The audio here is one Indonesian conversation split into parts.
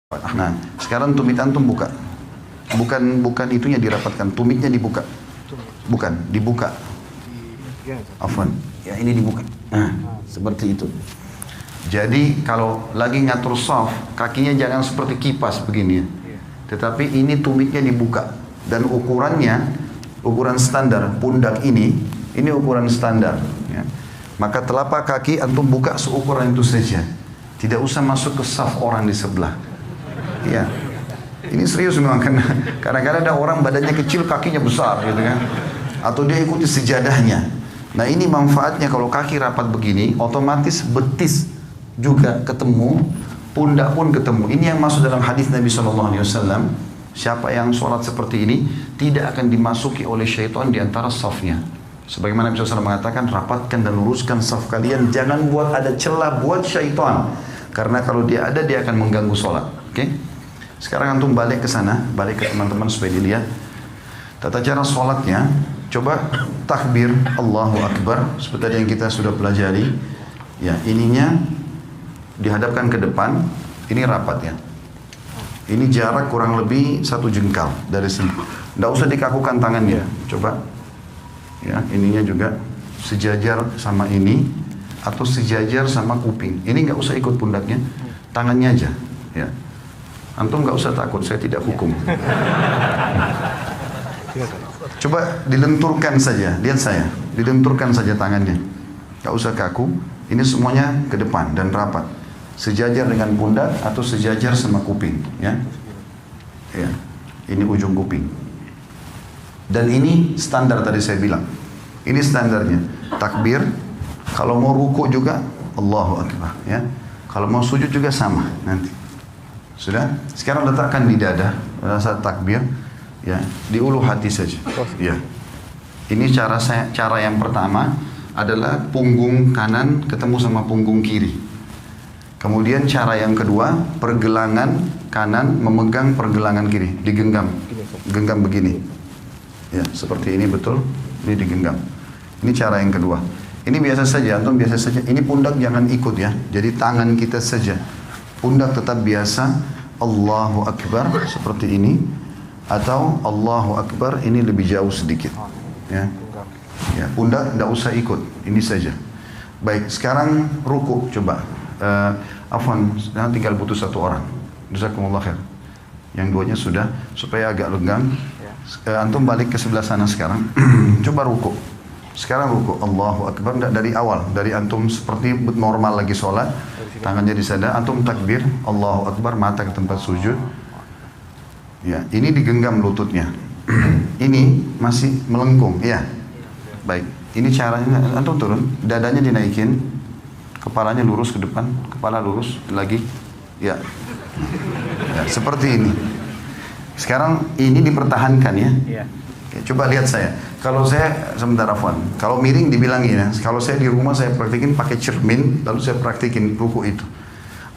Nah, sekarang tumit antum buka. Bukan itunya dirapatkan, tumitnya dibuka. Bukan, dibuka. Afwan. Ya, ini dibuka. Nah, seperti itu. Jadi kalau lagi ngatur shaf, kakinya jangan seperti kipas begini ya. Tetapi ini tumitnya dibuka dan ukurannya ukuran standar pundak ini ukuran standar ya. Maka telapak kaki antum buka seukuran itu saja. Tidak usah masuk ke shaf orang di sebelah. Ya, ini serius memang karena kadang-kadang ada orang badannya kecil kakinya besar gitu kan, atau dia ikuti sejadahnya. Nah ini manfaatnya kalau kaki rapat begini, otomatis betis juga ketemu, pundak pun ketemu. Ini yang masuk dalam hadis Nabi SAW. Siapa yang sholat seperti ini tidak akan dimasuki oleh syaitan di antara safnya. Sebagaimana Nabi SAW mengatakan, rapatkan dan luruskan saf kalian, jangan buat ada celah buat syaitan. Karena kalau dia ada, dia akan mengganggu sholat. Oke? Sekarang antum balik ke sana, balik ke teman-teman supaya dilihat tata cara sholatnya. Coba takbir Allahu Akbar seperti tadi yang kita sudah pelajari. Ya, ininya dihadapkan ke depan, ini rapat ya. Ini jarak kurang lebih 1 jengkal dari sini. Tidak usah dikakukan tangannya. Coba, ya, ininya juga sejajar sama ini atau sejajar sama kuping. Ini nggak usah ikut pundaknya, tangannya aja. Ya. Antum nggak usah takut, saya tidak hukum. Coba dilenturkan saja, lihat saya, dilenturkan saja tangannya. Nggak usah kaku, ini semuanya ke depan dan rapat. Sejajar dengan pundak atau sejajar sama kuping, ya. Ya, ini ujung kuping. Dan ini standar tadi saya bilang. Ini standarnya. Takbir, kalau mau ruku juga Allahu Akbar, ya. Kalau mau sujud juga sama nanti. Sudah? Sekarang letakkan di dada saat takbir, ya, di ulu hati saja. Ya. Ini cara yang pertama adalah punggung kanan ketemu sama punggung kiri. Kemudian cara yang kedua, pergelangan kanan memegang pergelangan kiri, digenggam. Genggam begini. Ya, seperti ini betul. Ini digenggam. Ini cara yang kedua. Ini biasa saja, antum biasa saja. Ini pundak jangan ikut ya. Jadi tangan kita saja. Pundak tetap biasa, Allahu Akbar seperti ini, atau Allahu Akbar ini lebih jauh sedikit. Ya, ya, pundak tidak usah ikut, ini saja. Baik, sekarang ruku coba. Afwan, tinggal butuh 1 orang. Jazakumullah khair. Yang duanya sudah, supaya agak lenggang. Antum balik ke sebelah sana sekarang. Coba ruku. Sekarang ruku, Allahu Akbar, dari awal, dari antum seperti normal lagi sholat, tangannya di sana, antum takbir, Allahu Akbar, mata ke tempat sujud. Ya, ini digenggam lututnya. Ini masih melengkung, ya. Baik, ini caranya, antum turun, dadanya dinaikin, kepalanya lurus ke depan, kepala lurus lagi, ya. Ya, seperti ini. Sekarang ini dipertahankan ya. Oke, coba lihat saya. Kalau saya sebentar Afwan, kalau miring dibilangin ya. Kalau saya di rumah saya praktikin pakai cermin, lalu saya praktikin ruku itu.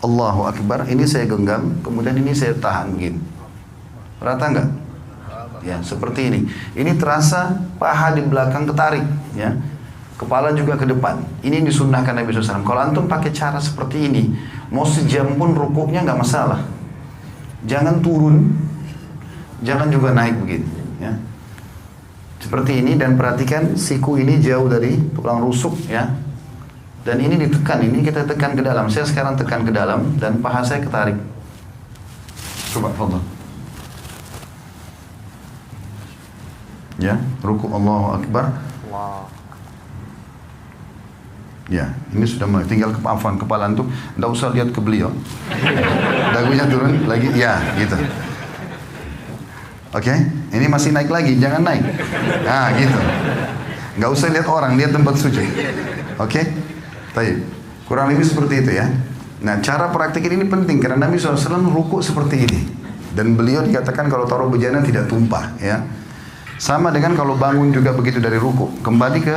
Allahu Akbar, ini saya genggam, kemudian ini saya tahan begini. Rata nggak? Ya, seperti ini. Ini terasa paha di belakang ketarik, ya. Kepala juga ke depan. Ini disunnahkan Nabi SAW. Kalau antum pakai cara seperti ini, mau sejam pun rukuknya nggak masalah. Jangan turun, jangan juga naik begini, ya. Seperti ini, dan perhatikan siku ini jauh dari tulang rusuk ya. Dan ini ditekan, ini kita tekan ke dalam. Saya sekarang tekan ke dalam dan paha saya ketarik. Coba fadhal. Ya, ruku Allahu Akbar. Ya, ini sudah mulai. Tinggal kepala antum, enggak usah lihat ke beliau. Dagunya turun lagi, ya, gitu. Oke, ini masih naik lagi, jangan naik. Nah, gitu. Nggak usah lihat orang, lihat tempat sujud. Oke, baik. Kurang lebih seperti itu ya. Nah, cara praktik ini penting karena Nabi SAW ruku seperti ini. Dan beliau dikatakan kalau taruh bejana tidak tumpah ya. Sama dengan kalau bangun juga begitu dari ruku. Kembali ke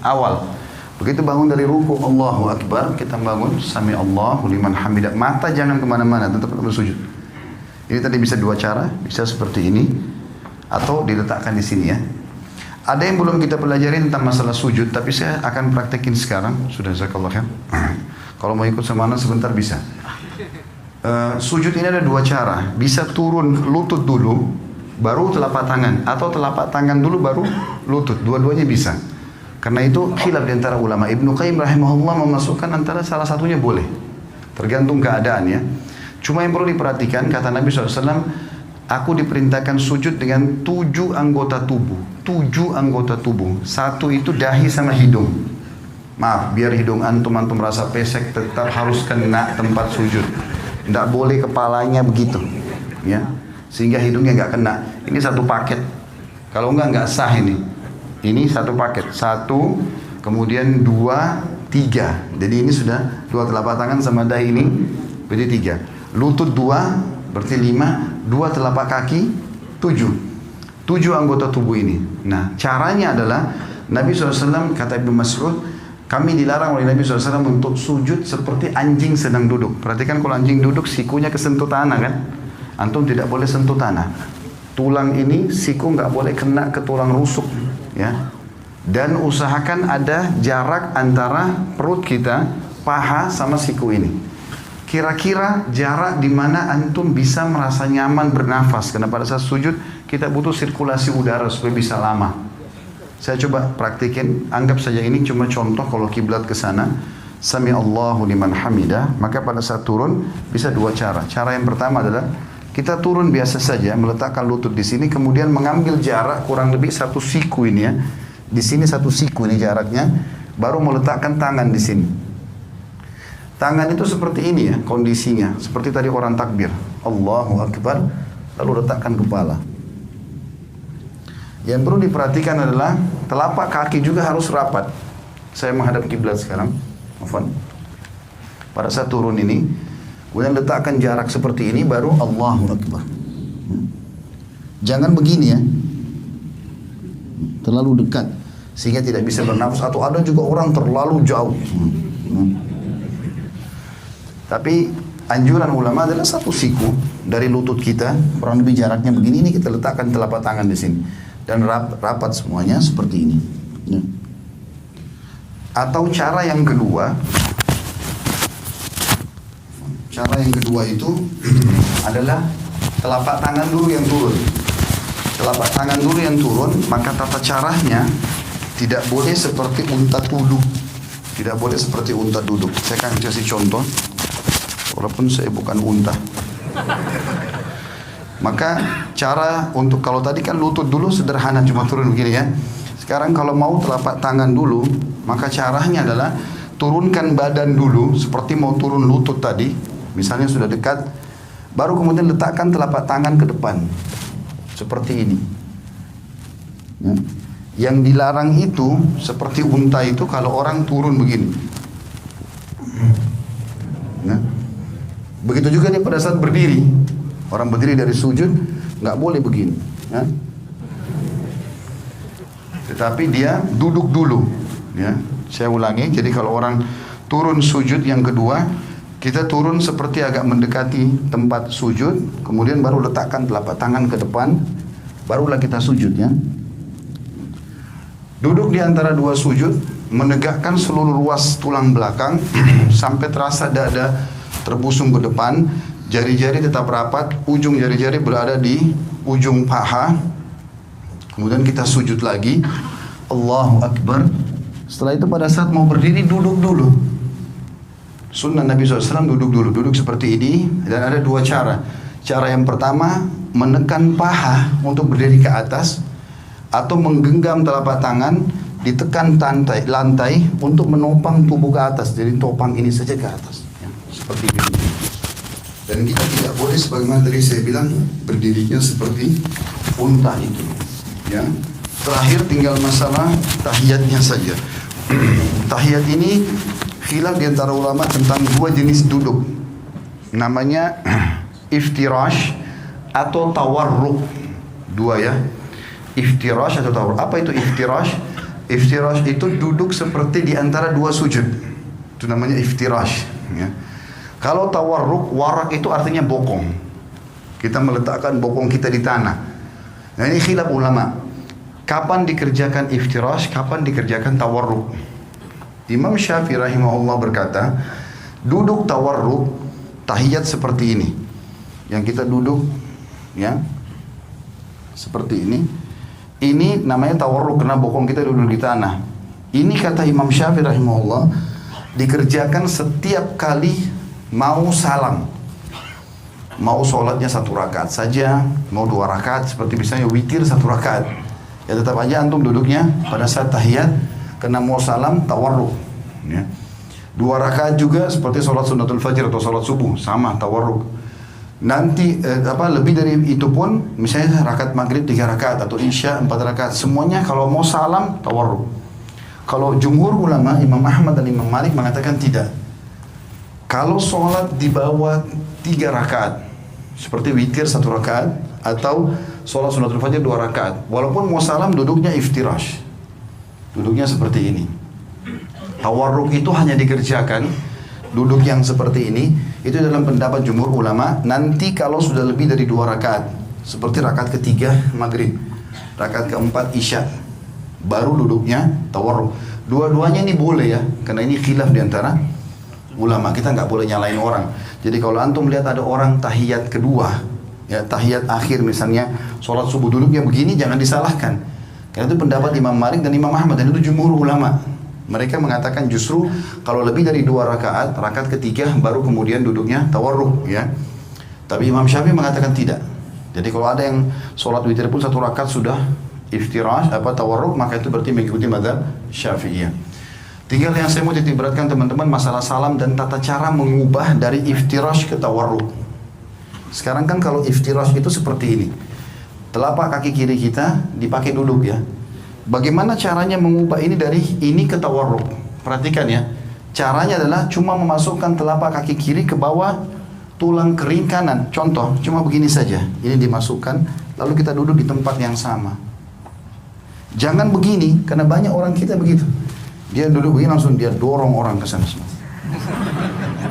awal. Begitu bangun dari ruku, Allahu Akbar, kita bangun, Sami Allahu liman hamidah. Mata jangan kemana-mana, tetap bersujud. Ini tadi bisa 2 cara, bisa seperti ini atau diletakkan di sini ya. Ada yang belum kita pelajari tentang masalah sujud, tapi saya akan praktekin sekarang. Sudah, jazakallah khair. Kalau mau ikut sama anak sebentar bisa. Sujud ini ada dua cara. Bisa turun lutut dulu, baru telapak tangan, atau telapak tangan dulu baru lutut. Dua-duanya bisa. Karena itu khilaf di antara ulama. Ibnu Qayyim rahimahullah memasukkan antara salah satunya boleh. Tergantung keadaan ya. Cuma yang perlu diperhatikan, kata Nabi SAW, aku diperintahkan sujud dengan 7 anggota tubuh. 7 anggota tubuh. Satu itu dahi sama hidung. Maaf, biar hidung antum rasa pesek, tetap harus kena tempat sujud. Tidak boleh kepalanya begitu, ya, sehingga hidungnya nggak kena. Ini satu paket. Kalau nggak sah ini. Ini satu paket. 1, kemudian 2, 3. Jadi ini sudah 2 telapak tangan sama dahi ini, berarti 3. Lutut 2, berarti 5. 2 telapak kaki, 7. 7 anggota tubuh ini. Nah, caranya adalah Nabi SAW, kata Ibnu Mas'ud, kami dilarang oleh Nabi SAW untuk sujud seperti anjing sedang duduk. Perhatikan kalau anjing duduk, sikunya kesentuh tanah kan? Antum tidak boleh sentuh tanah. Tulang ini, siku nggak boleh kena ke tulang rusuk, ya. Dan usahakan ada jarak antara perut kita, paha sama siku ini. Kira-kira jarak di mana antum bisa merasa nyaman bernafas. Karena pada saat sujud kita butuh sirkulasi udara supaya bisa lama. Saya coba praktikin, anggap saja ini cuma contoh kalau kiblat ke sana. Sami Allahu liman hamidah, maka pada saat turun bisa 2 cara. Cara yang pertama adalah kita turun biasa saja, meletakkan lutut di sini, kemudian mengambil jarak kurang lebih 1 siku ini ya. Di sini 1 siku ini jaraknya, baru meletakkan tangan di sini. Tangan itu seperti ini ya kondisinya, seperti tadi orang takbir. Allahu Akbar, lalu letakkan kepala. Yang perlu diperhatikan adalah telapak kaki juga harus rapat. Saya menghadap kiblat sekarang. Afwan. Pada saat turun ini, kemudian letakkan jarak seperti ini, baru Allahu Akbar. Jangan begini ya, terlalu dekat sehingga tidak bisa bernafas. Atau ada juga orang terlalu jauh. Tapi anjuran ulama adalah 1 siku dari lutut kita, kurang lebih jaraknya begini. Ini kita letakkan telapak tangan di sini. Dan rapat semuanya seperti ini ya. Atau cara yang kedua itu adalah telapak tangan dulu yang turun. Telapak tangan dulu yang turun, maka tata caranya tidak boleh seperti unta duduk. Tidak boleh seperti unta duduk. Saya akan kasih contoh, walaupun saya bukan unta. Maka cara untuk, kalau tadi kan lutut dulu sederhana cuma turun begini ya. Sekarang kalau mau telapak tangan dulu, maka caranya adalah turunkan badan dulu seperti mau turun lutut tadi. Misalnya sudah dekat, baru kemudian letakkan telapak tangan ke depan. Seperti ini. Ya. Yang dilarang itu seperti unta itu kalau orang turun begini. Nah, begitu juga nih pada saat berdiri. Orang berdiri dari sujud nggak boleh begini, ya. Tetapi dia duduk dulu, ya. Saya ulangi. Jadi kalau orang turun sujud yang kedua, kita turun seperti agak mendekati tempat sujud, kemudian baru letakkan telapak tangan ke depan, barulah kita sujud, ya. Duduk di antara 2 sujud, menegakkan seluruh ruas tulang belakang sampai terasa dada terbusung ke depan. Jari-jari tetap rapat, ujung jari-jari berada di ujung paha. Kemudian kita sujud lagi, Allahu Akbar. Setelah itu pada saat mau berdiri, duduk dulu. Sunnah Nabi SAW duduk dulu, duduk seperti ini. Dan ada 2 cara. Cara yang pertama, menekan paha untuk berdiri ke atas, atau menggenggam telapak tangan, ditekan lantai untuk menopang tubuh ke atas. Jadi topang ini saja ke atas, ya, seperti ini. Dan kita tidak boleh sebagaimana tadi saya bilang berdirinya seperti unta itu, ya. Terakhir tinggal masalah tahiyatnya saja. Tahiyat ini khilaf di antara ulama tentang 2 jenis duduk. Namanya iftirash atau tawarruk. 2 ya. Iftirash atau tawarruk. Apa itu iftirash? Iftirash itu duduk seperti di antara 2 sujud. Itu namanya iftirash, ya. Kalau tawarruk, warak itu artinya bokong. Kita meletakkan bokong kita di tanah. Nah ini khilaf ulama. Kapan dikerjakan iftirash, kapan dikerjakan tawarruk? Imam Syafi'i rahimahullah berkata, duduk tawarruk tahiyat seperti ini, yang kita duduk, ya, seperti ini namanya tawarruk karena bokong kita duduk di tanah. Ini kata Imam Syafi'i rahimahullah, dikerjakan setiap kali mau salam. Mau sholatnya 1 rakaat saja, mau 2 rakaat, seperti misalnya witir 1 rakaat. Ya tetap aja antum duduknya pada saat tahiyat, karena mau salam tawarruk. Ya. 2 rakaat juga seperti sholat sunnatul fajr atau sholat subuh, sama tawarruk. Nanti lebih dari itu pun, misalnya rakaat maghrib 3 rakaat atau isya 4 rakaat, semuanya kalau mau salam tawarruk. Kalau jumhur ulama, Imam Ahmad dan Imam Malik mengatakan tidak. Kalau sholat di bawah 3 rakaat, seperti witir 1 rakaat atau sholat sunnatul fajr 2 rakaat, walaupun mau salam duduknya iftirash, duduknya seperti ini. Tawarruk itu hanya dikerjakan duduk yang seperti ini, itu dalam pendapat jumhur ulama. Nanti kalau sudah lebih dari 2 rakaat, seperti rakaat ketiga maghrib, rakaat keempat isya, baru duduknya tawarruk. Dua-duanya ini boleh ya, karena ini khilaf diantara ulama. Kita nggak boleh nyalain orang. Jadi kalau antum lihat ada orang tahiyat kedua, ya tahiyat akhir misalnya, sholat subuh duduknya begini, jangan disalahkan. Karena itu pendapat Imam Malik dan Imam Ahmad, dan itu jumhur ulama. Mereka mengatakan justru kalau lebih dari 2 rakaat, rakaat ketiga baru kemudian duduknya tawarruk, ya. Tapi Imam Syafi'i mengatakan tidak. Jadi kalau ada yang sholat witir pun 1 rakaat sudah iftirash tawarruk, maka itu berarti mengikuti mazhab Syafi'iyah. Tinggal yang saya mau titik beratkan teman-teman, masalah salam dan tata cara mengubah dari iftirash ke tawarruk. Sekarang kan kalau iftirash itu seperti ini, telapak kaki kiri kita dipakai duduk, ya. Bagaimana caranya mengubah ini dari ini ke tawarruk? Perhatikan ya, caranya adalah cuma memasukkan telapak kaki kiri ke bawah tulang kering kanan. Contoh, cuma begini saja, ini dimasukkan, lalu kita duduk di tempat yang sama. Jangan begini, karena banyak orang kita begitu. Dia duduk begini langsung dia dorong orang ke sana semua.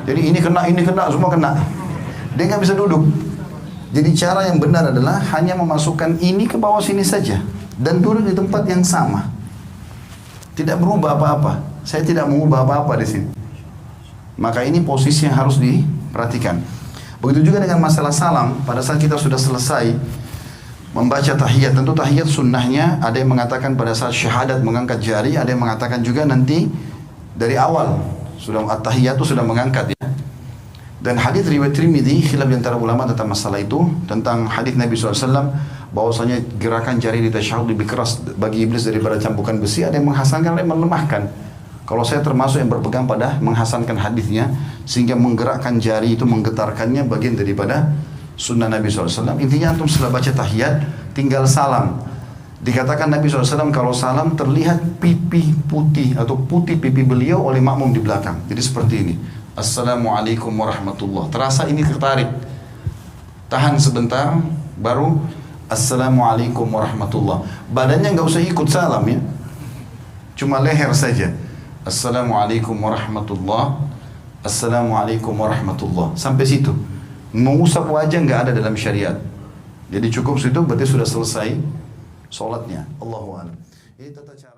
Jadi ini kena, semua kena. Dia nggak bisa duduk. Jadi cara yang benar adalah hanya memasukkan ini ke bawah sini saja dan duduk di tempat yang sama. Tidak berubah apa-apa. Saya tidak mengubah apa-apa di sini. Maka ini posisi yang harus diperhatikan. Begitu juga dengan masalah salam. Pada saat kita sudah selesai membaca tahiyat, tentu tahiyat sunnahnya ada yang mengatakan pada saat syahadat mengangkat jari, ada yang mengatakan juga nanti dari awal sudah at-tahiyat itu sudah mengangkat, ya. Dan hadis riwayat Tirmidzi, khilaf di antara ulama tentang masalah itu, tentang hadis Nabi SAW bahwasanya gerakan jari di tasyahud lebih keras bagi iblis daripada cambukan besi. Ada yang menghasankan, ada yang melemahkan. Kalau saya termasuk yang berpegang pada menghasankan hadisnya, sehingga menggerakkan jari itu, menggetarkannya bagian daripada sunnah Nabi SAW. Intinya antum setelah baca tahiyat tinggal salam. Dikatakan Nabi SAW kalau salam terlihat pipi putih atau putih pipi beliau oleh makmum di belakang. Jadi seperti ini, Assalamualaikum warahmatullah. Terasa ini tertarik, tahan sebentar, baru Assalamualaikum warahmatullah. Badannya nggak usah ikut salam, ya, cuma leher saja. Assalamualaikum warahmatullah, Assalamualaikum warahmatullah. Sampai situ. Mengusap wajah nggak ada dalam syariat. Jadi cukup situ berarti sudah selesai sholatnya. Allahu a'lam. Ini tata cara.